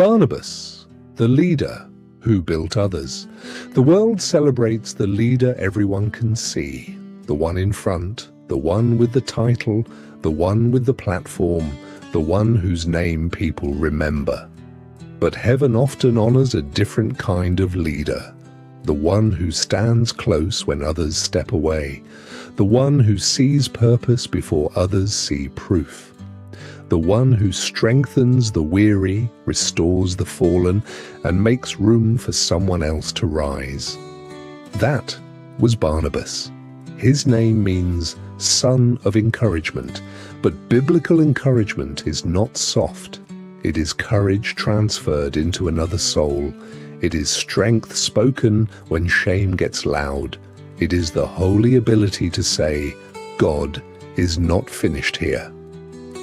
Barnabas, the leader who built others. The world celebrates the leader everyone can see, the one in front, the one with the title, the one with the platform, the one whose name people remember. But heaven often honors a different kind of leader, the one who stands close when others step away, the one who sees purpose before others see proof, the one who strengthens the weary, restores the fallen, and makes room for someone else to rise. That was Barnabas. His name means son of encouragement, but biblical encouragement is not soft. It is courage transferred into another soul. It is strength spoken when shame gets loud. It is the holy ability to say, God is not finished here.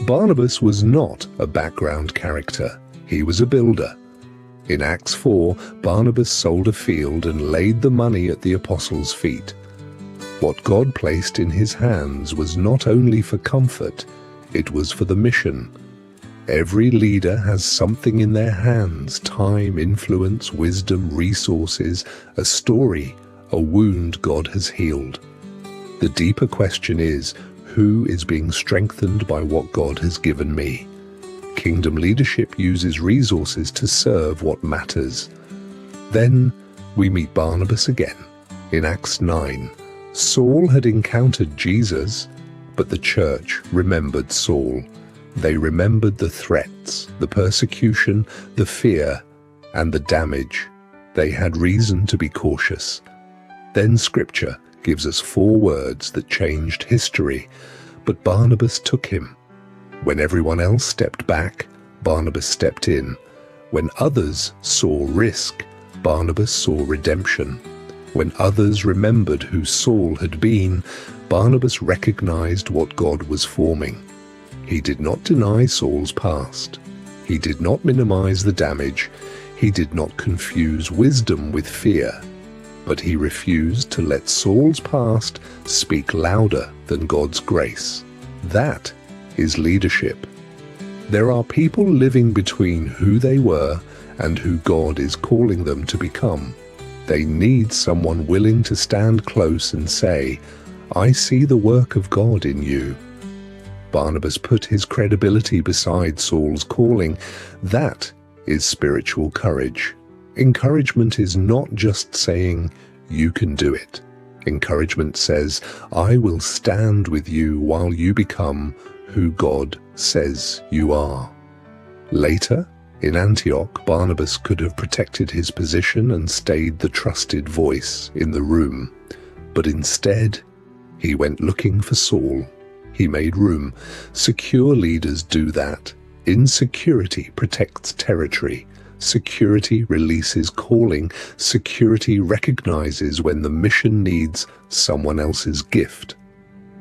Barnabas was not a background character. He was a builder. In Acts 4, Barnabas sold a field and laid the money at the apostles' feet. What God placed in his hands was not only for comfort, it was for the mission. Every leader has something in their hands: time, influence, wisdom, resources, a story, a wound God has healed. The deeper question is, who is being strengthened by what God has given me? Kingdom leadership uses resources to serve what matters. Then we meet Barnabas again. In Acts 9, Saul had encountered Jesus, but the church remembered Saul. They remembered the threats, the persecution, the fear, and the damage. They had reason to be cautious. Then Scripture gives us 4 words that changed history, but Barnabas took him. When everyone else stepped back, Barnabas stepped in. When others saw risk, Barnabas saw redemption. When others remembered who Saul had been, Barnabas recognized what God was forming. He did not deny Saul's past. He did not minimize the damage. He did not confuse wisdom with fear. But he refused to let Saul's past speak louder than God's grace. That is leadership. There are people living between who they were and who God is calling them to become. They need someone willing to stand close and say, I see the work of God in you. Barnabas put his credibility beside Saul's calling. That is spiritual courage. Encouragement is not just saying, you can do it. Encouragement says, I will stand with you while you become who God says you are. Later, in Antioch, Barnabas could have protected his position and stayed the trusted voice in the room. But instead, he went looking for Saul. He made room. Secure leaders do that. Insecurity protects territory. Security releases calling. Security recognizes when the mission needs someone else's gift.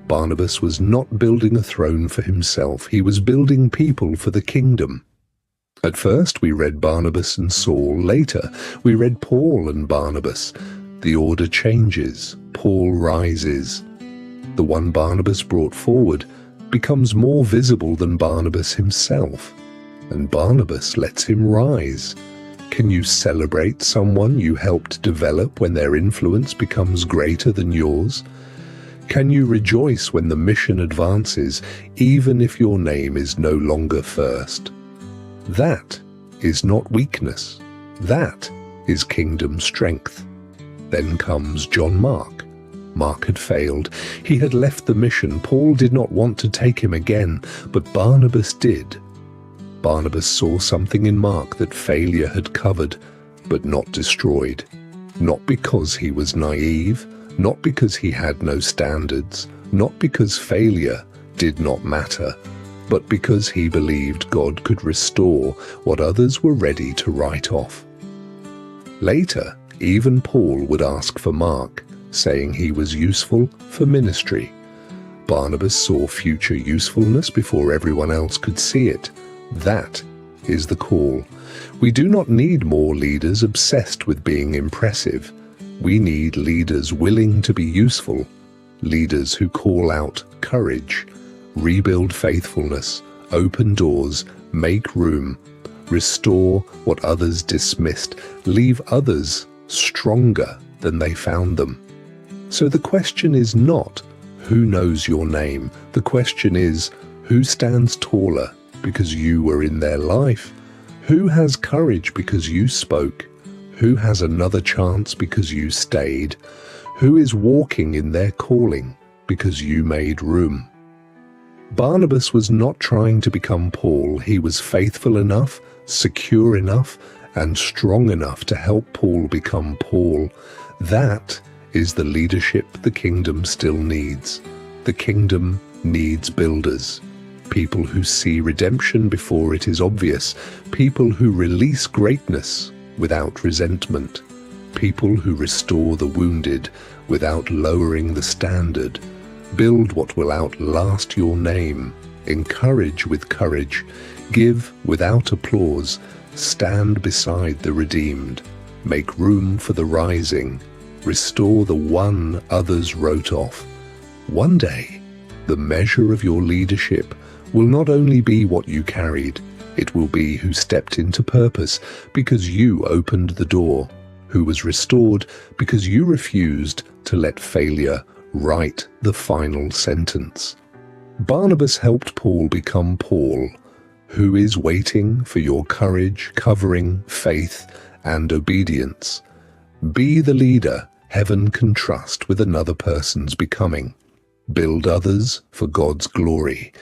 Barnabas was not building a throne for himself. He was building people for the kingdom. At first we read Barnabas and Saul. Later we read Paul and Barnabas. The order changes. Paul rises. The one Barnabas brought forward becomes more visible than Barnabas himself. And Barnabas lets him rise. Can you celebrate someone you helped develop when their influence becomes greater than yours? Can you rejoice when the mission advances, even if your name is no longer first? That is not weakness. That is kingdom strength. Then comes John Mark. Mark had failed. He had left the mission. Paul did not want to take him again, but Barnabas did. Barnabas saw something in Mark that failure had covered, but not destroyed. Not because he was naive, not because he had no standards, not because failure did not matter, but because he believed God could restore what others were ready to write off. Later, even Paul would ask for Mark, saying he was useful for ministry. Barnabas saw future usefulness before everyone else could see it. That is the call. We do not need more leaders obsessed with being impressive. We need leaders willing to be useful, leaders who call out courage, rebuild faithfulness, open doors, make room, Restore what others dismissed. Leave others stronger than they found them. So the question is not who knows your name. The question is who stands taller because you were in their life? Who has courage because you spoke? Who has another chance because you stayed? Who is walking in their calling because you made room? Barnabas was not trying to become Paul. He was faithful enough, secure enough, and strong enough to help Paul become Paul. That is the leadership the kingdom still needs. The kingdom needs builders. People who see redemption before it is obvious. People who release greatness without resentment. People who restore the wounded without lowering the standard. Build what will outlast your name. Encourage with courage. Give without applause. Stand beside the redeemed. Make room for the rising. Restore the one others wrote off. One day, the measure of your leadership will not only be what you carried, it will be who stepped into purpose because you opened the door, who was restored because you refused to let failure write the final sentence. Barnabas helped Paul become Paul, who is waiting for your courage, covering, faith, and obedience. Be the leader heaven can trust with another person's becoming. Build others for God's glory.